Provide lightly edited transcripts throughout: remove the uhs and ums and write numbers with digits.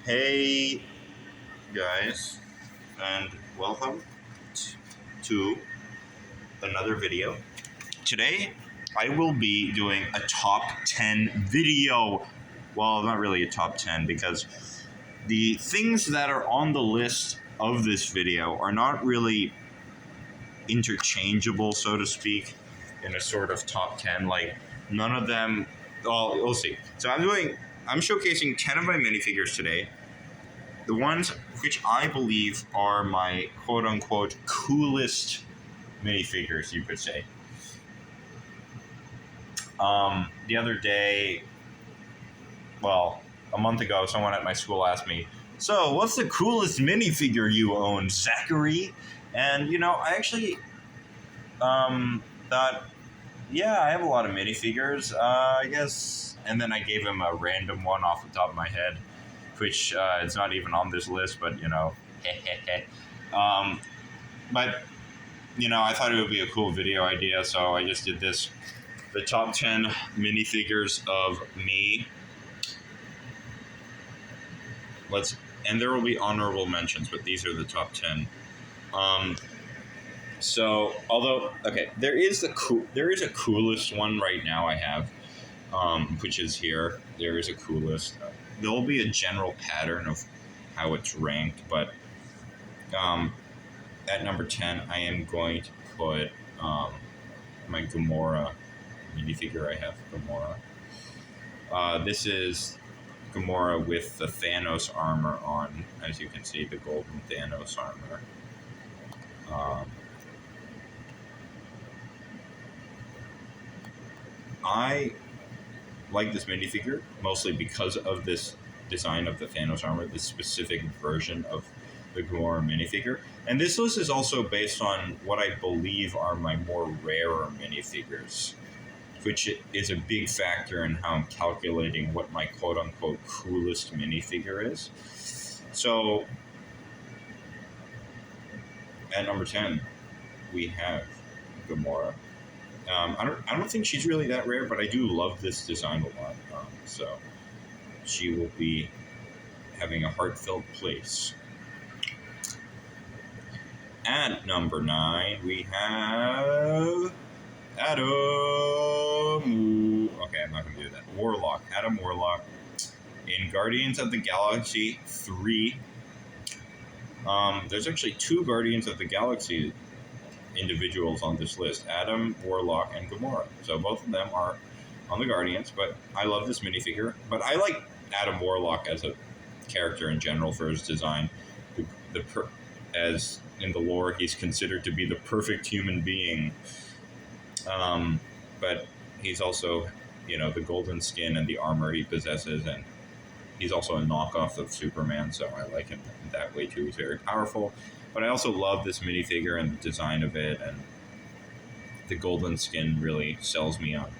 Hey guys, and welcome to another video. Today, I will be doing a top 10 video. Well, not really a top 10 because the things that are on the list of this video are not really interchangeable, so to speak, in a sort of top 10. Like, none of them, well, we'll see. So I'm showcasing 10 of my minifigures today. The ones which I believe are my quote-unquote coolest minifigures, you could say. The other day, well, a month ago, someone at my school asked me, "So, what's the coolest minifigure you own, Zachary?" And, I actually thought, yeah, I have a lot of minifigures, I guess. And then I gave him a random one off the top of my head, which is not even on this list, but, but, I thought it would be a cool video idea, so I just did this. The top 10 minifigures of me. And there will be honorable mentions, but these are the top 10. There is a coolest one right now I have, which is here. There is a coolest. There will be a general pattern of how it's ranked, but at number 10, I am going to put my Gamora minifigure. I have Gamora. This is Gamora with the Thanos armor on, as you can see, the golden Thanos armor. I like this minifigure mostly because of this design of the Thanos armor, this specific version of the Gamora minifigure. And this list is also based on what I believe are my more rarer minifigures, which is a big factor in how I'm calculating what my quote-unquote coolest minifigure is. So, at number 10, we have Gamora. I don't think she's really that rare, but I do love this design a lot. So she will be having a heartfelt place. At number 9, we have Adam. Okay, I'm not going to do that. Warlock. Adam Warlock in Guardians of the Galaxy 3. There's actually 2 Guardians of the Galaxy individuals on this list, Adam, Warlock, and Gamora. So both of them are on the Guardians, but I love this minifigure. But I like Adam Warlock as a character in general for his design. As in the lore, he's considered to be the perfect human being. But he's also, the golden skin and the armor he possesses, and he's also a knockoff of Superman, so I like him in that way too. He's very powerful. But I also love this minifigure and the design of it, and the golden skin really sells me on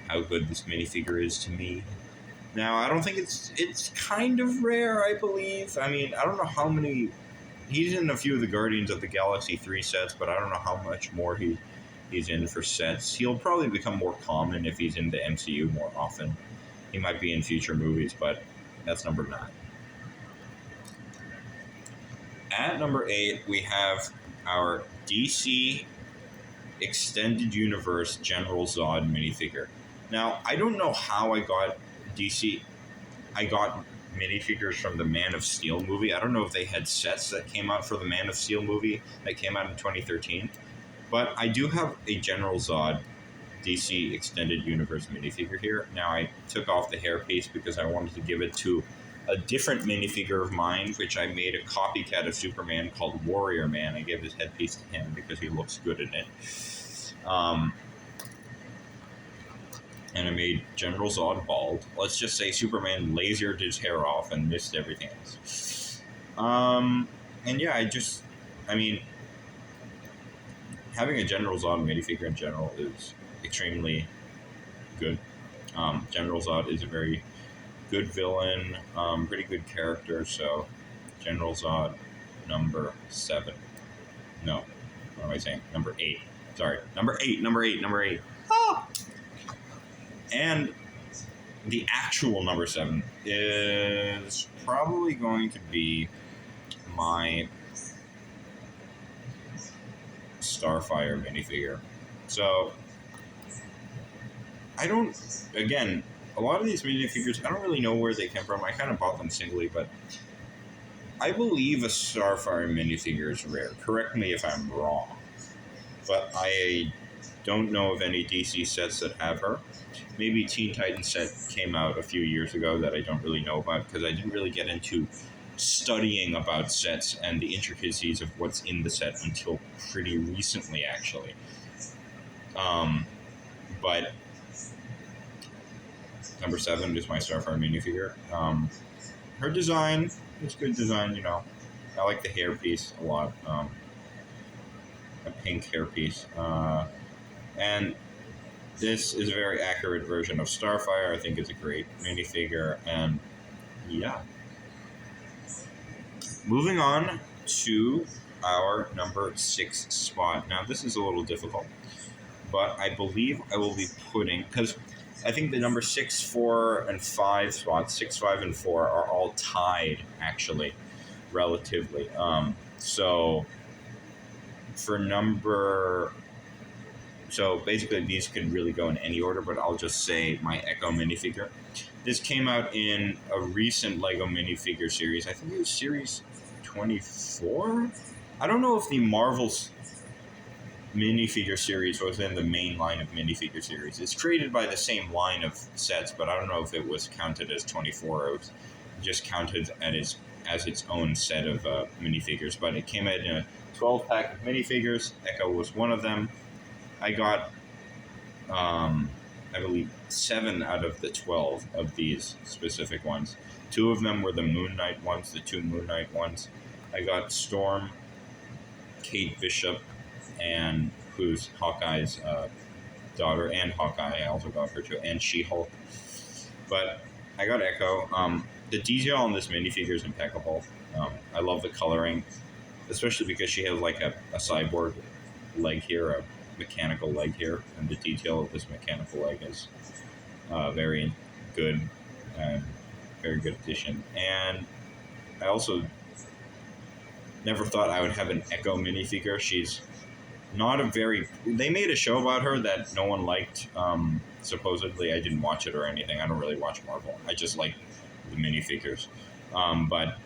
how good this minifigure is to me. Now, I don't think it's kind of rare, I believe. I mean, I don't know how many... He's in a few of the Guardians of the Galaxy 3 sets, but I don't know how much more he's in for sets. He'll probably become more common if he's in the MCU more often. He might be in future movies, but that's number 9. At number 8, we have our DC Extended Universe General Zod minifigure. Now, I don't know how I got minifigures from the Man of Steel movie. I don't know if they had sets that came out for the Man of Steel movie that came out in 2013. But I do have a General Zod DC Extended Universe minifigure here. Now, I took off the hairpiece because I wanted to give it to a different minifigure of mine, which I made a copycat of Superman called Warrior Man. I gave his headpiece to him because he looks good in it. And I made General Zod bald. Let's just say Superman lasered his hair off and missed everything else. And yeah, having a General Zod minifigure in general is extremely good. General Zod is a very good villain, pretty good character, so General Zod, number 7. No, what am I saying? Number 8. Sorry, number 8. Ah! And the actual number 7 is is probably going to be my Starfire minifigure. So, I don't, again, a lot of these minifigures, I don't really know where they came from. I kind of bought them singly, but I believe a Starfire minifigure is rare. Correct me if I'm wrong. But I don't know of any DC sets that have her. Maybe Teen Titans set came out a few years ago that I don't really know about because I didn't really get into studying about sets and the intricacies of what's in the set until pretty recently, actually. But number 7 is my Starfire minifigure. Her design is good design, you know. I like the hairpiece a lot. A pink hairpiece. And this is a very accurate version of Starfire. I think it's a great minifigure. And yeah. Moving on to our number 6 spot. Now, this is a little difficult, but I believe I will be putting, because I think the number 6, 4, and 5 spots, 6, 5, and 4, are all tied, actually, relatively. So, for number... So, basically, these could really go in any order, but I'll just say my Echo minifigure. This came out in a recent LEGO minifigure series. I think it was Series 24? I don't know if the Marvel's minifigure series was in the main line of minifigure series. It's created by the same line of sets, but I don't know if it was counted as 24 or it was just counted as its own set of minifigures. But it came out in a 12-pack of minifigures. Echo was one of them. I got, I believe, 7 out of the 12 of these specific ones. 2 of them were the Moon Knight ones, the 2 Moon Knight ones. I got Storm, Kate Bishop, and who's Hawkeye's daughter, and Hawkeye, I also got her too, and She-Hulk. But I got Echo. The detail on this minifigure is impeccable. I love the coloring, especially because she has like a cyborg leg here, a mechanical leg here, and the detail of this mechanical leg is very good and very good addition. And I also never thought I would have an Echo minifigure. She's not a very... They made a show about her that no one liked. Supposedly, I didn't watch it or anything. I don't really watch Marvel. I just like the minifigures. But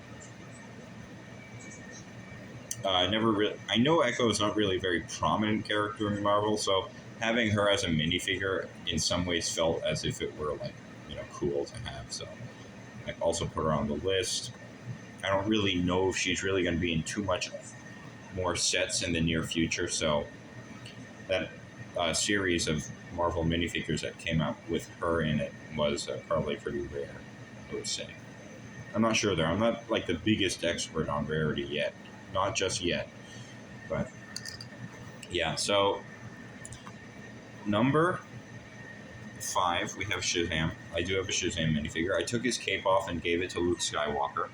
never really... I know Echo is not really a very prominent character in Marvel, so having her as a minifigure in some ways felt as if it were, like, you know, cool to have. So I also put her on the list. I don't really know if she's really going to be in too much more sets in the near future, so that series of Marvel minifigures that came out with her in it was probably pretty rare, I would say. I'm not sure, though. I'm not, like, the biggest expert on rarity yet. Not just yet. But, yeah, so number 5, we have Shazam. I do have a Shazam minifigure. I took his cape off and gave it to Luke Skywalker.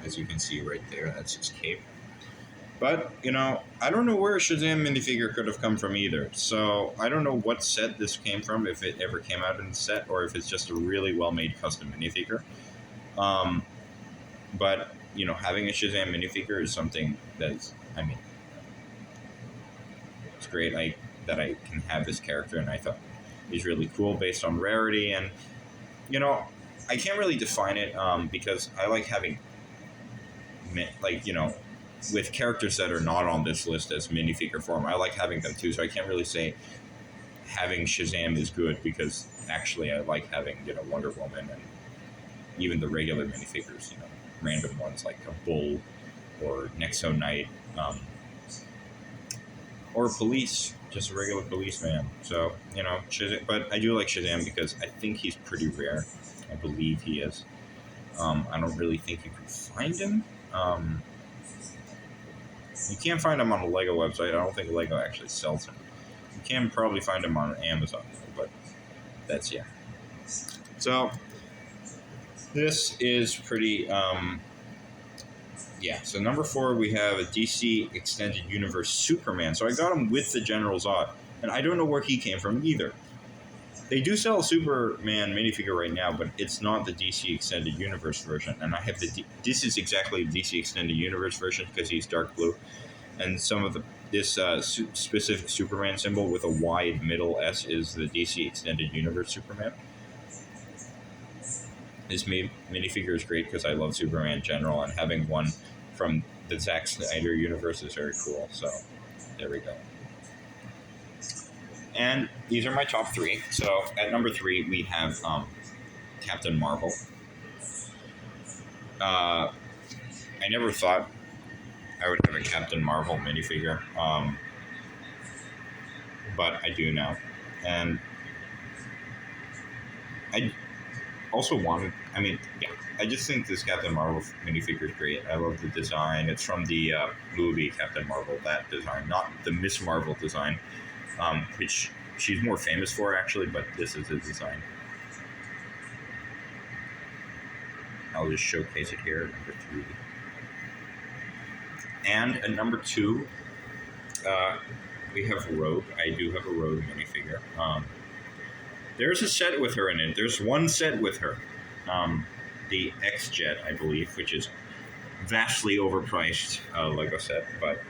As you can see right there, that's his cape. But, you know, I don't know where a Shazam minifigure could have come from either. So, I don't know what set this came from, if it ever came out in the set, or if it's just a really well-made custom minifigure. But, you know, having a Shazam minifigure is something that's, I mean, it's great that I can have this character, and I thought he's really cool based on rarity. And, you know, I can't really define it because I like having, like, you know, with characters that are not on this list as minifigure form, I like having them too, so I can't really say having Shazam is good, because actually I like having, you know, Wonder Woman and even the regular minifigures, you know, random ones like a Bull or Nexo Knight, or Police, just a regular policeman. So, you know, Shazam, but I do like Shazam because I think he's pretty rare. I believe he is. I don't really think you can find him. You can't find him on the LEGO website. I don't think LEGO actually sells him. You can probably find him on Amazon, but that's, yeah. So, this is pretty, yeah. So, number 4, we have a DC Extended Universe Superman. So, I got him with the General Zod. And I don't know where he came from either. They do sell a Superman minifigure right now, but it's not the DC Extended Universe version. And I have this is exactly the DC Extended Universe version because he's dark blue. And some of this specific Superman symbol with a wide middle S is the DC Extended Universe Superman. This minifigure is great because I love Superman in general, and having one from the Zack Snyder universe is very cool. So there we go. And these are my top 3. So at number 3 we have Captain Marvel. I never thought I would have a Captain Marvel minifigure, but I do now. And I also wanted, I just think this Captain Marvel minifigure is great. I love the design. It's from the movie Captain Marvel, that design, not the Miss Marvel design, which she's more famous for, actually, but this is the design. I'll just showcase it here at number 3. And at number 2, we have Rogue. I do have a Rogue minifigure. There's a set with her in it. There's one set with her. The X-Jet, I believe, which is vastly overpriced Lego set, but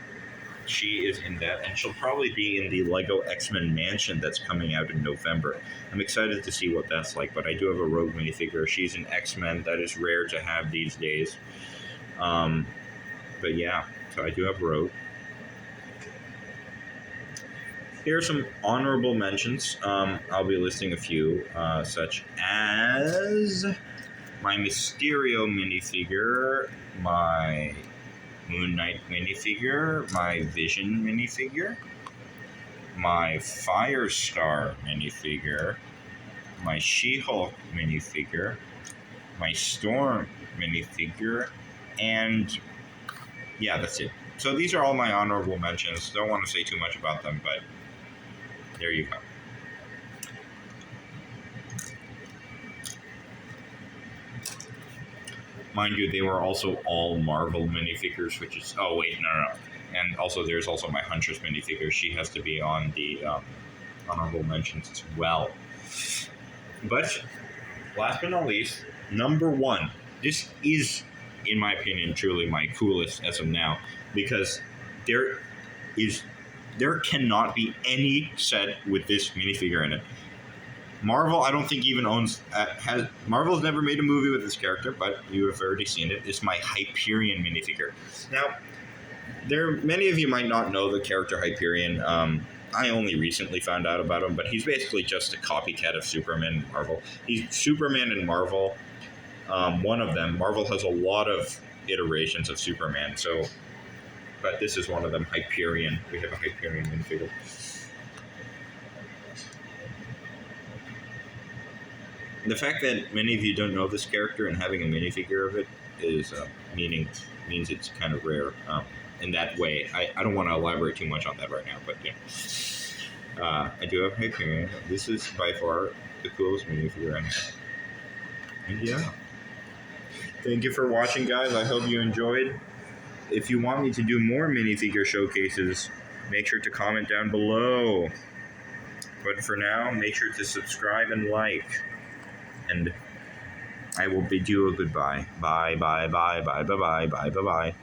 she is in that, and she'll probably be in the Lego X-Men Mansion that's coming out in November. I'm excited to see what that's like, but I do have a Rogue minifigure. She's an X-Men. That is rare to have these days. But yeah, so I do have Rogue. Here are some honorable mentions. I'll be listing a few, such as my Mysterio minifigure, my Moon Knight minifigure, my Vision minifigure, my Firestar minifigure, my She-Hulk minifigure, my Storm minifigure, and yeah, that's it. So these are all my honorable mentions. Don't want to say too much about them, but there you go. Mind you, they were also all Marvel minifigures, which is... Oh, wait, no. And also, there's also my Huntress minifigure. She has to be on the honorable mentions as well. But, last but not least, number 1. This is, in my opinion, truly my coolest as of now, because there cannot be any set with this minifigure in it. Marvel, I don't think even owns... Marvel's never made a movie with this character, but you have already seen it. It's my Hyperion minifigure. Now, many of you might not know the character Hyperion. I only recently found out about him, but he's basically just a copycat of Superman in Marvel. He's Superman in Marvel. One of them. Marvel has a lot of iterations of Superman, but this is one of them, Hyperion. We have a Hyperion minifigure. The fact that many of you don't know this character and having a minifigure of it is means it's kind of rare in that way. I don't want to elaborate too much on that right now, but yeah. I do have Hyperion. This is by far the coolest minifigure I have. And yeah. Thank you for watching, guys. I hope you enjoyed. If you want me to do more minifigure showcases, make sure to comment down below. But for now, make sure to subscribe and like. And I will bid you a goodbye. Bye, bye, bye, bye, bye, bye, bye, bye, bye.